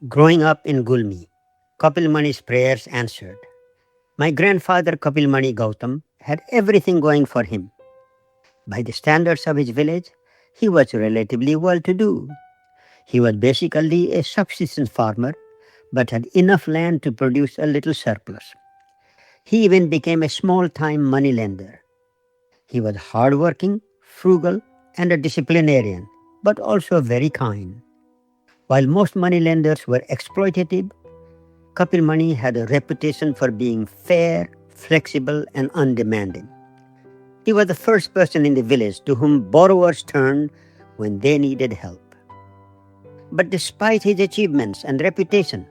Growing up in Gulmi, Kapil Mani's prayers answered. My grandfather Kapil Mani Gautam had everything going for him. By the standards of his village, he was relatively well to do. He was basically a subsistence farmer but had enough land to produce a little surplus. He even became a small time moneylender. He was hardworking, frugal, and a disciplinarian, but also very kind. While most moneylenders were exploitative, Kapil Mani had a reputation for being fair, flexible, and undemanding. He was the first person in the village to whom borrowers turned when they needed help. But despite his achievements and reputation,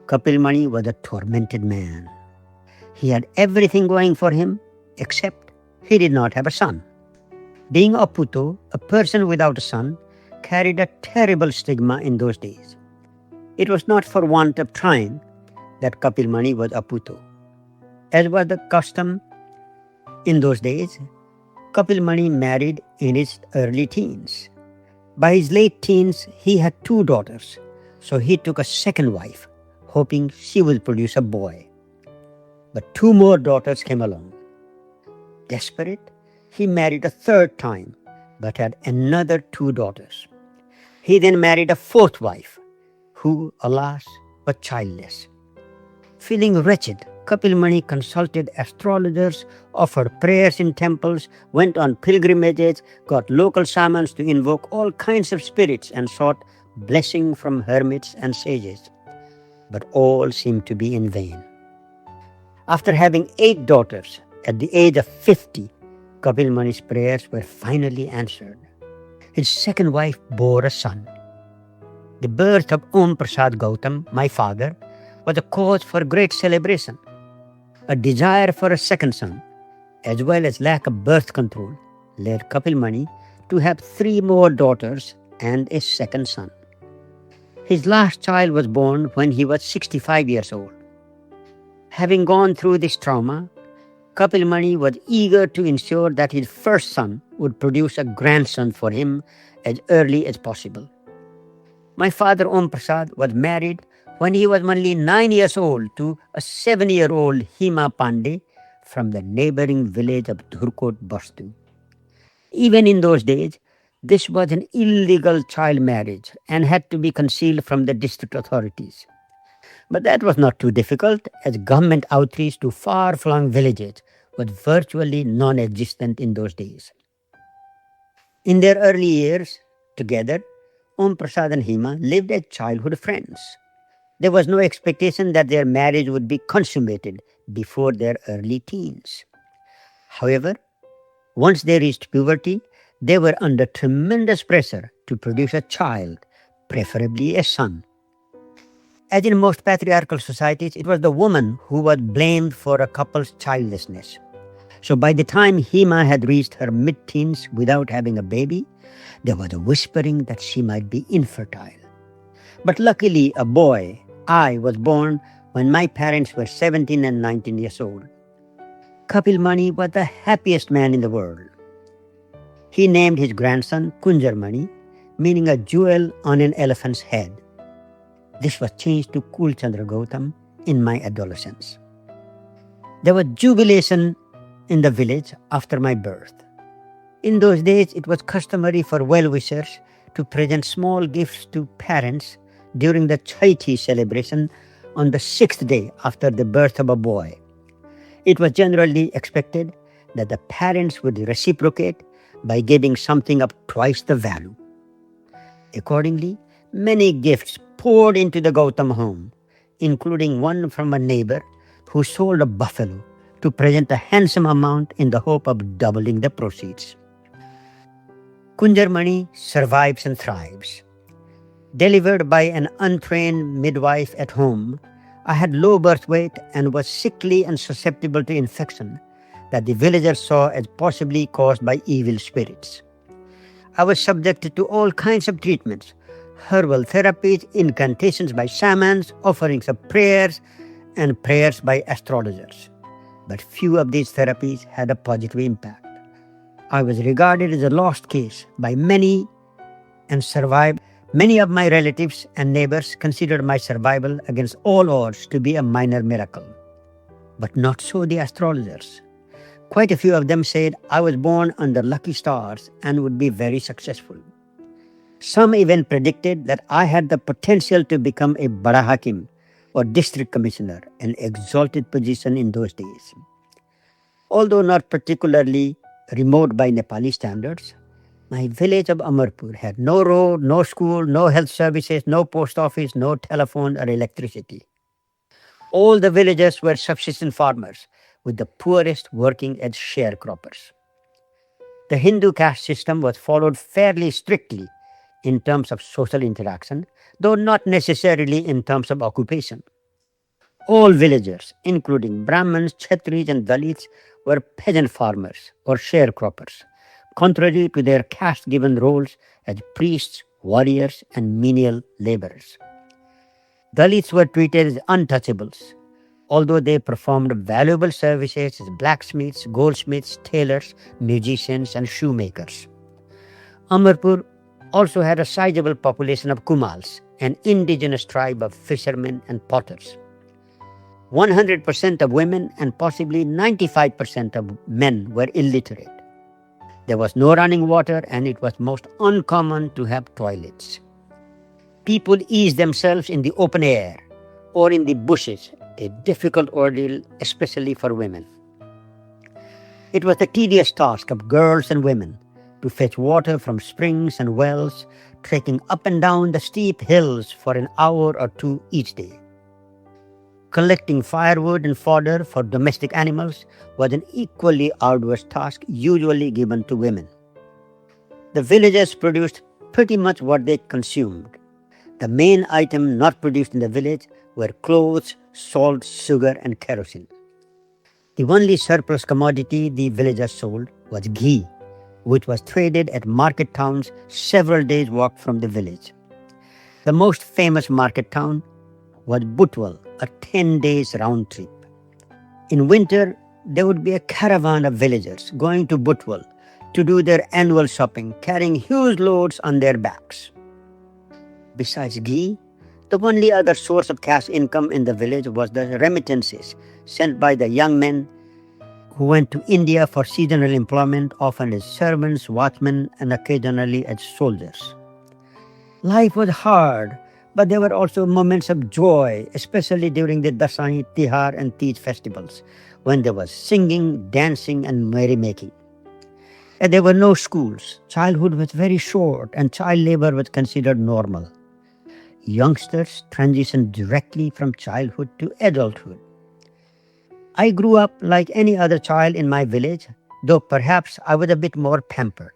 Kapil Mani was a tormented man. He had everything going for him, except he did not have a son. Being a puto, a person without a son, carried a terrible stigma in those days. It was not for want of trying that Kapil Mani was a puto. As was the custom in those days, Kapil Mani married in his early teens. By his late teens, he had 2 daughters, so he took a second wife, hoping she would produce a boy. But 2 more daughters came along. Desperate, he married a third time, but had another 2 daughters. He then married a 4th wife, who, alas, was childless. Feeling wretched, Kapil Mani consulted astrologers, offered prayers in temples, went on pilgrimages, got local shamans to invoke all kinds of spirits, and sought blessing from hermits and sages. But all seemed to be in vain. After having 8 daughters, at the age of 50, Kapil Mani's prayers were finally answered. His second wife bore a son. The birth of Aung Prasad Gautam, my father, was a cause for great celebration. A desire for a second son, as well as lack of birth control, led Kapil Mani to have 3 more daughters and a second son. His last child was born when he was 65 years old. Having gone through this trauma, Kapil Mani was eager to ensure that his first son would produce a grandson for him as early as possible. My father Om Prasad was married when he was only 9 years old to a 7-year-old Hima Pandey from the neighboring village of Dhurkot Bastu. Even in those days, this was an illegal child marriage and had to be concealed from the district authorities. But that was not too difficult, as government outreach to far-flung villages was virtually non-existent in those days. In their early years, together, Om Prasad and Hima lived as childhood friends. There was no expectation that their marriage would be consummated before their early teens. However, once they reached puberty, they were under tremendous pressure to produce a child, preferably a son. As in most patriarchal societies, it was the woman who was blamed for a couple's childlessness. So by the time Hima had reached her mid-teens without having a baby, there was a whispering that she might be infertile. But luckily, a boy, I, was born when my parents were 17 and 19 years old. Kapil Mani was the happiest man in the world. He named his grandson Kunjar Mani, meaning a jewel on an elephant's head. This was changed to Kul Chandra Gautam in my adolescence. There was jubilation in the village after my birth. In those days, it was customary for well-wishers to present small gifts to parents during the Chaiti celebration on the 6th day after the birth of a boy. It was generally expected that the parents would reciprocate by giving something of twice the value. Accordingly, many gifts poured into the Gautam home, including one from a neighbor who sold a buffalo to present a handsome amount in the hope of doubling the proceeds. Kunjar Mani survives and thrives. Delivered by an untrained midwife at home, I had low birth weight and was sickly and susceptible to infection that the villagers saw as possibly caused by evil spirits. I was subjected to all kinds of treatments, herbal therapies, incantations by shamans, offerings of prayers, and prayers by astrologers. But few of these therapies had a positive impact. I was regarded as a lost case by many and survived Many of my relatives and neighbors considered my survival against all odds to be a minor miracle. But not so the astrologers. Quite a few of them said I was born under lucky stars and would be very successful. Some even predicted that I had the potential to become a Bada Hakim or district commissioner, an exalted position in those days. Although not particularly remote by Nepali standards, my village of Amarpur had no road, no school, no health services, no post office, no telephone or electricity. All the villagers were subsistence farmers, with the poorest working as sharecroppers. The Hindu caste system was followed fairly strictly in terms of social interaction, though not necessarily in terms of occupation. All villagers, including Brahmins, Kshatris, and Dalits, were peasant farmers or sharecroppers, contrary to their caste-given roles as priests, warriors, and menial laborers. Dalits were treated as untouchables, although they performed valuable services as blacksmiths, goldsmiths, tailors, musicians, and shoemakers. Amarpur also had a sizable population of Kumals, an indigenous tribe of fishermen and potters. 100% of women and possibly 95% of men were illiterate. There was no running water and it was most uncommon to have toilets. People eased themselves in the open air or in the bushes, a difficult ordeal especially for women. It was the tedious task of girls and women to fetch water from springs and wells, trekking up and down the steep hills for an hour or two each day. Collecting firewood and fodder for domestic animals was an equally arduous task usually given to women. The villagers produced pretty much what they consumed. The main item not produced in the village were clothes, salt, sugar, and kerosene. The only surplus commodity the villagers sold was ghee, which was traded at market towns several days' walk from the village. The most famous market town was Butwal, a 10 days round trip. In winter, there would be a caravan of villagers going to Butwal to do their annual shopping, carrying huge loads on their backs. Besides ghee, the only other source of cash income in the village was the remittances sent by the young men who went to India for seasonal employment, often as servants, watchmen, and occasionally as soldiers. Life was hard, but there were also moments of joy, especially during the Dasai, Tihar, and Tej festivals, when there was singing, dancing, and merrymaking. And there were no schools. Childhood was very short, and child labor was considered normal. Youngsters transitioned directly from childhood to adulthood. I grew up like any other child in my village, though perhaps I was a bit more pampered.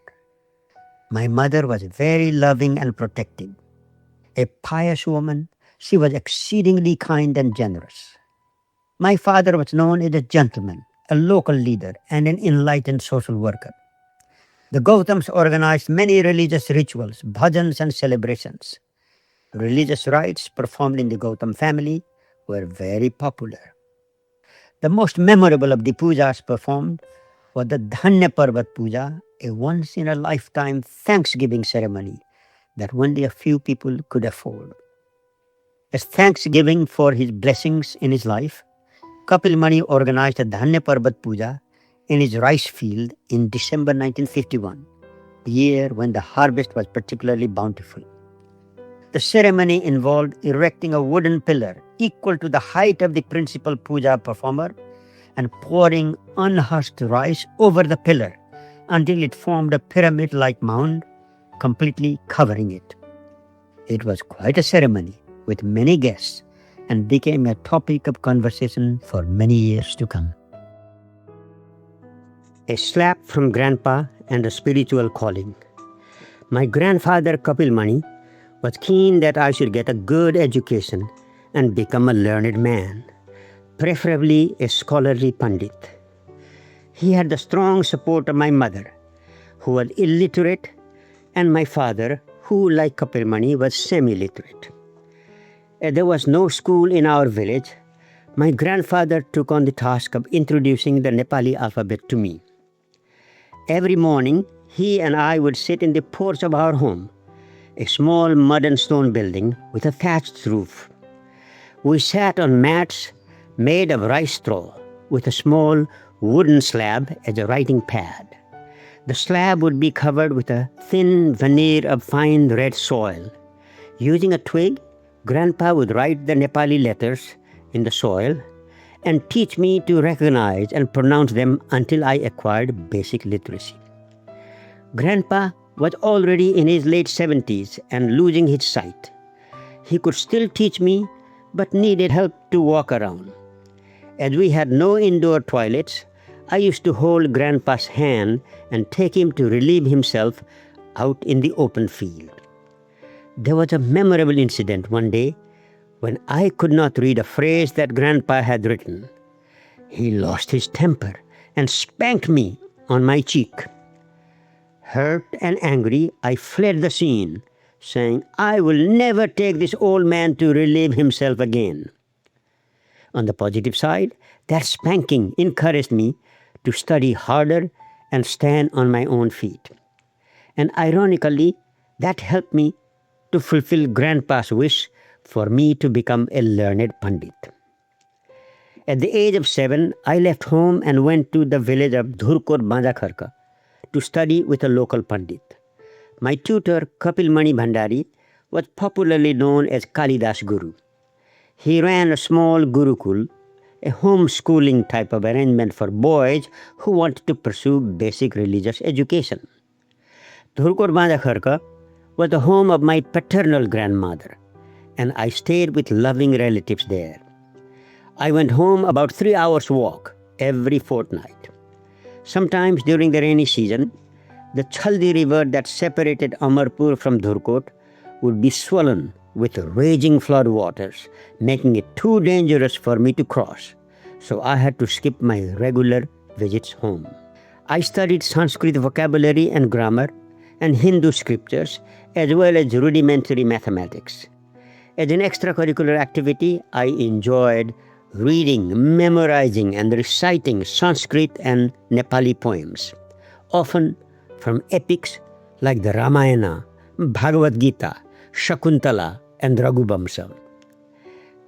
My mother was very loving and protective. A pious woman, she was exceedingly kind and generous. My father was known as a gentleman, a local leader, and an enlightened social worker. The Gautams organized many religious rituals, bhajans, and celebrations. Religious rites performed in the Gautam family were very popular. The most memorable of the pujas performed was the Dhanya Parvat Puja, a once-in-a-lifetime Thanksgiving ceremony that only a few people could afford. As thanksgiving for his blessings in his life, Kapil Mani organized a Dhanya Parvat Puja in his rice field in December 1951, the year when the harvest was particularly bountiful. The ceremony involved erecting a wooden pillar equal to the height of the principal puja performer and pouring unhusked rice over the pillar until it formed a pyramid-like mound, completely covering it. It was quite a ceremony with many guests and became a topic of conversation for many years to come. A slap from Grandpa and a spiritual calling. My grandfather Kapil Mani was keen that I should get a good education and become a learned man, preferably a scholarly pandit. He had the strong support of my mother, who was illiterate, and my father, who, like Kapil Mani, was semi-literate. As there was no school in our village, my grandfather took on the task of introducing the Nepali alphabet to me. Every morning, he and I would sit in the porch of our home, a small mud and stone building with a thatched roof. We sat on mats made of rice straw with a small wooden slab as a writing pad. The slab would be covered with a thin veneer of fine red soil. Using a twig, Grandpa would write the Nepali letters in the soil and teach me to recognize and pronounce them until I acquired basic literacy. Grandpa was already in his late 70s and losing his sight. He could still teach me, but needed help to walk around. As we had no indoor toilets, I used to hold Grandpa's hand and take him to relieve himself out in the open field. There was a memorable incident one day when I could not read a phrase that Grandpa had written. He lost his temper and spanked me on my cheek. Hurt and angry, I fled the scene, saying, "I will never take this old man to relieve himself again." On the positive side, that spanking encouraged me to study harder and stand on my own feet. And ironically, that helped me to fulfill Grandpa's wish for me to become a learned Pandit. At the age of 7, I left home and went to the village of Dhurkot Banjakharka to study with a local Pandit. My tutor, Kapil Mani Bhandari, was popularly known as Kalidas Guru. He ran a small Gurukul, a homeschooling type of arrangement for boys who wanted to pursue basic religious education. Dhurkot Banjakharka was the home of my paternal grandmother, and I stayed with loving relatives there. I went home about 3 hours' walk every fortnight. Sometimes during the rainy season, the Chaldi river that separated Amarpur from Dhurkot would be swollen with raging flood waters, making it too dangerous for me to cross, so I had to skip my regular visits home. I studied Sanskrit vocabulary and grammar and Hindu scriptures, as well as rudimentary mathematics. As an extracurricular activity, I enjoyed reading, memorizing, and reciting Sanskrit and Nepali poems, often from epics like the Ramayana, Bhagavad Gita, Shakuntala, and Raghubamsam.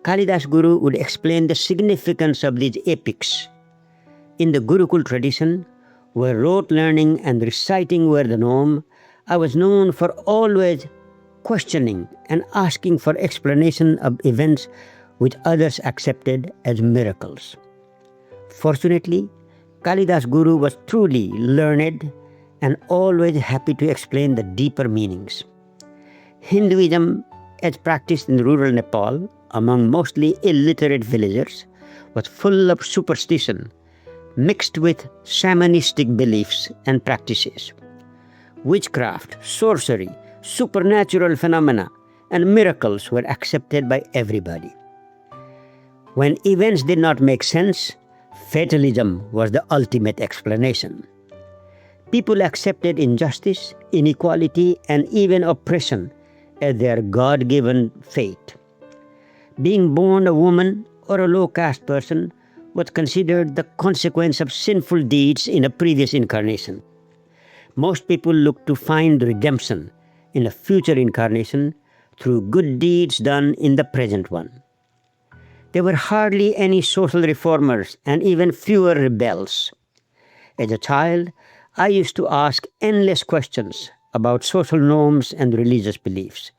Kalidas Guru would explain the significance of these epics. In the Gurukul tradition, where rote learning and reciting were the norm, I was known for always questioning and asking for explanation of events which others accepted as miracles. Fortunately, Kalidas Guru was truly learned and always happy to explain the deeper meanings. Hinduism, as practiced in rural Nepal among mostly illiterate villagers, was full of superstition mixed with shamanistic beliefs and practices. Witchcraft, sorcery, supernatural phenomena, and miracles were accepted by everybody. When events did not make sense, fatalism was the ultimate explanation. People accepted injustice, inequality, and even oppression as their God-given fate. Being born a woman or a low-caste person was considered the consequence of sinful deeds in a previous incarnation. Most people looked to find redemption in a future incarnation through good deeds done in the present one. There were hardly any social reformers and even fewer rebels. As a child, I used to ask endless questions about social norms and religious beliefs,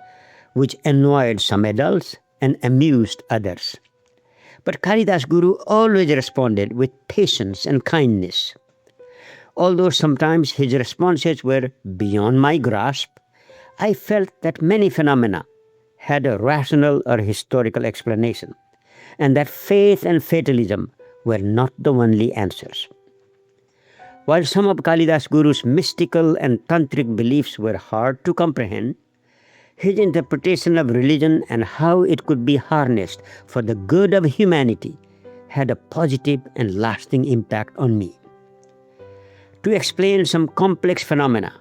which annoyed some adults and amused others. But Kalidas Guru always responded with patience and kindness. Although sometimes his responses were beyond my grasp, I felt that many phenomena had a rational or historical explanation, and that faith and fatalism were not the only answers. While some of Kalidas Guru's mystical and tantric beliefs were hard to comprehend, his interpretation of religion and how it could be harnessed for the good of humanity had a positive and lasting impact on me. To explain some complex phenomena,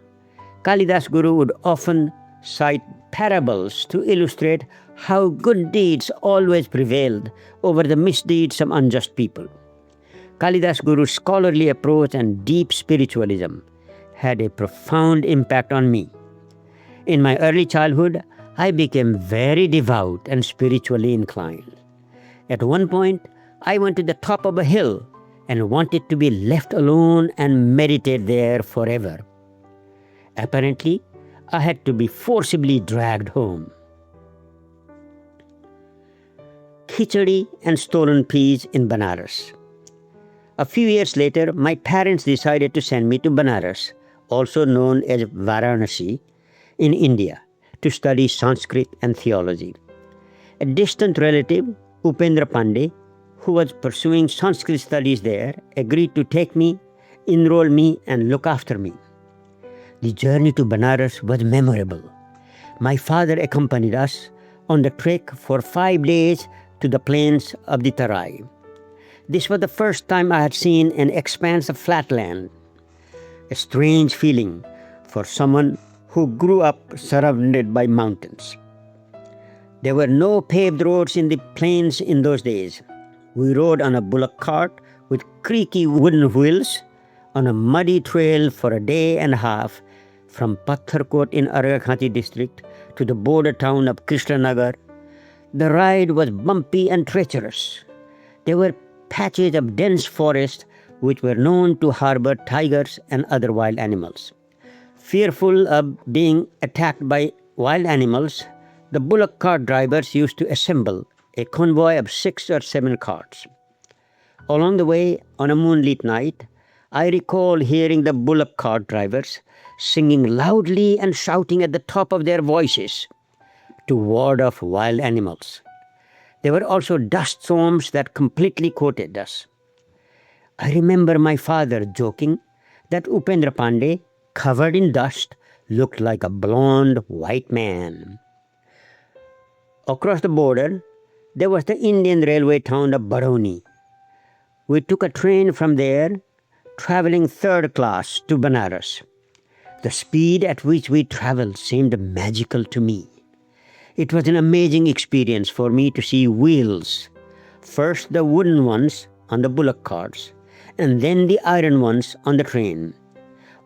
Kalidas Guru would often cite parables to illustrate how good deeds always prevailed over the misdeeds of unjust people. Kalidas Guru's scholarly approach and deep spiritualism had a profound impact on me. In my early childhood, I became very devout and spiritually inclined. At one point, I went to the top of a hill and wanted to be left alone and meditate there forever. Apparently, I had to be forcibly dragged home. Khichdi and stolen peas in Banaras. A few years later, my parents decided to send me to Banaras, also known as Varanasi, in India, to study Sanskrit and theology. A distant relative, Upendra Pandey, who was pursuing Sanskrit studies there, agreed to take me, enroll me, and look after me. The journey to Banaras was memorable. My father accompanied us on the trek for 5 days to the plains of the Tarai. This was the first time I had seen an expanse of flat land, a strange feeling for someone who grew up surrounded by mountains. There were no paved roads in the plains in those days. We rode on a bullock cart with creaky wooden wheels on a muddy trail for a day and a half from Patharkot in Arghakhanti district to the border town of Krishnanagar. The ride was bumpy and treacherous. There were patches of dense forest which were known to harbor tigers and other wild animals. Fearful of being attacked by wild animals, the bullock cart drivers used to assemble a convoy of 6 or 7 carts. Along the way, on a moonlit night, I recall hearing the bullock cart drivers singing loudly and shouting at the top of their voices to ward off wild animals. There were also dust storms that completely coated us. I remember my father joking that Upendra Pandey, covered in dust, looked like a blonde white man. Across the border, there was the Indian railway town of Barauni. We took a train from there, traveling third class to Banaras. The speed at which we traveled seemed magical to me. It was an amazing experience for me to see wheels, first the wooden ones on the bullock carts, and then the iron ones on the train.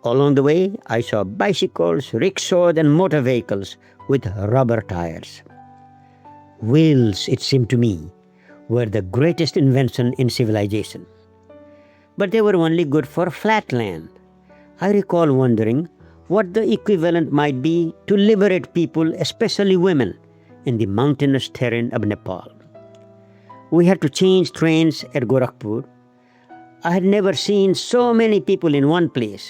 Along the way, I saw bicycles, rickshaws, and motor vehicles with rubber tires. Wheels, it seemed to me, were the greatest invention in civilization. But they were only good for flat land. I recall wondering what the equivalent might be to liberate people, especially women, in the mountainous terrain of Nepal. We had to change trains at Gorakhpur. I had never seen so many people in one place.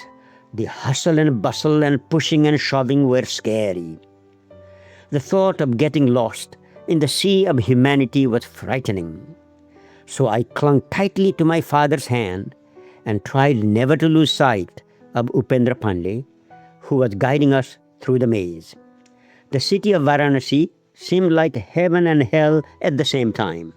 The hustle and bustle and pushing and shoving were scary. The thought of getting lost in the sea of humanity was frightening. So I clung tightly to my father's hand and tried never to lose sight of Upendra Pandey, who was guiding us through the maze. The city of Varanasi seemed like heaven and hell at the same time.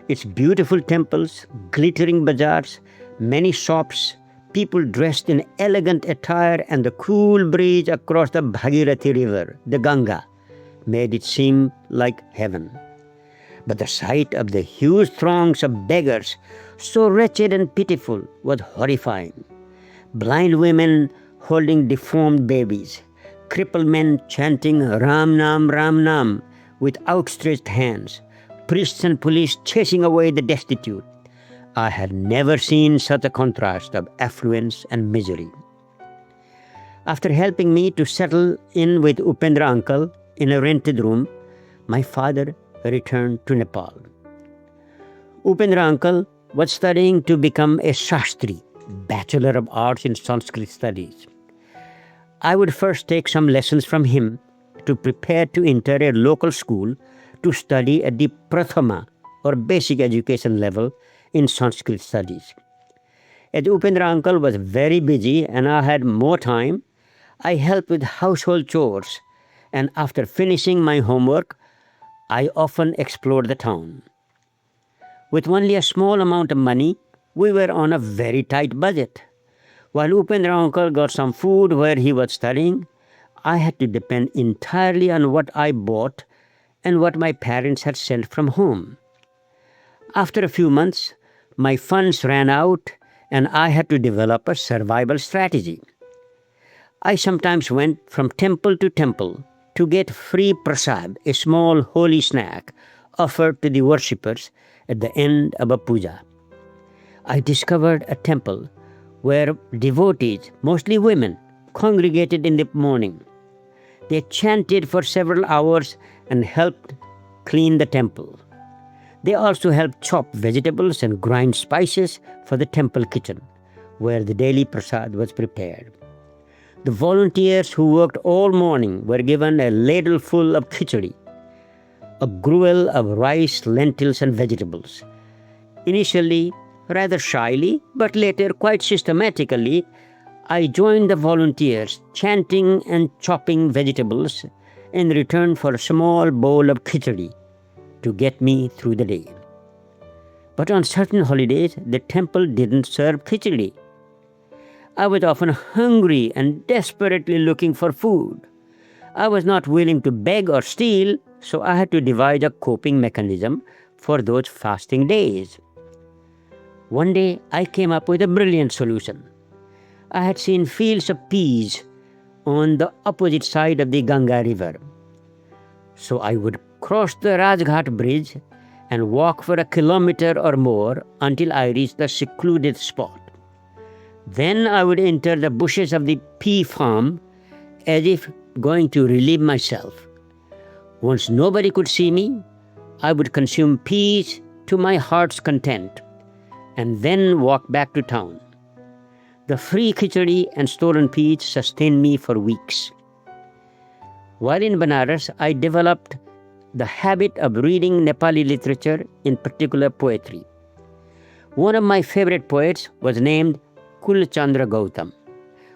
Its beautiful temples, glittering bazaars, many shops, people dressed in elegant attire, and the cool breeze across the Bhagirathi river, the Ganga, made it seem like heaven. But the sight of the huge throngs of beggars, so wretched and pitiful, was horrifying. Blind women holding deformed babies, crippled men chanting Ram Nam with outstretched hands, priests and police chasing away the destitute. I had never seen such a contrast of affluence and misery. After helping me to settle in with Upendra uncle in a rented room, my father returned to Nepal. Upendra uncle was studying to become a Shastri, Bachelor of Arts in Sanskrit Studies. I would first take some lessons from him to prepare to enter a local school to study at the Prathama or basic education level in Sanskrit studies. As Upendra uncle was very busy and I had more time, I helped with household chores, and after finishing my homework, I often explored the town. With only a small amount of money, we were on a very tight budget. While Upendra uncle got some food where he was studying, I had to depend entirely on what I bought and what my parents had sent from home. After a few months, my funds ran out and I had to develop a survival strategy. I sometimes went from temple to temple to get free prasad, a small holy snack offered to the worshippers at the end of a puja. I discovered a temple where devotees, mostly women, congregated in the morning. They chanted for several hours and helped clean the temple. They also helped chop vegetables and grind spices for the temple kitchen, where the daily prasad was prepared. The volunteers who worked all morning were given a ladle full of khichdi, a gruel of rice, lentils, and vegetables. Initially, rather shyly, but later quite systematically, I joined the volunteers, chanting and chopping vegetables in return for a small bowl of khichdi to get me through the day. But on certain holidays, the temple didn't serve khichdi. I was often hungry and desperately looking for food. I was not willing to beg or steal, so I had to devise a coping mechanism for those fasting days. One day, I came up with a brilliant solution. I had seen fields of peas on the opposite side of the Ganga river. So I would cross the Rajghat bridge and walk for a kilometer or more until I reached the secluded spot. Then I would enter the bushes of the pea farm as if going to relieve myself. Once nobody could see me, I would consume peas to my heart's content and then walk back to town. The free khichdi and stolen peas sustained me for weeks. While in Banaras, I developed the habit of reading Nepali literature, in particular poetry. One of my favorite poets was named Kul Chandra Gautam,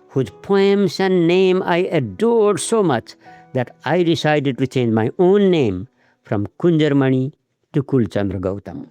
whose poems and name I adored so much that I decided to change my own name from Kunjarmani to Kul Chandra Gautam.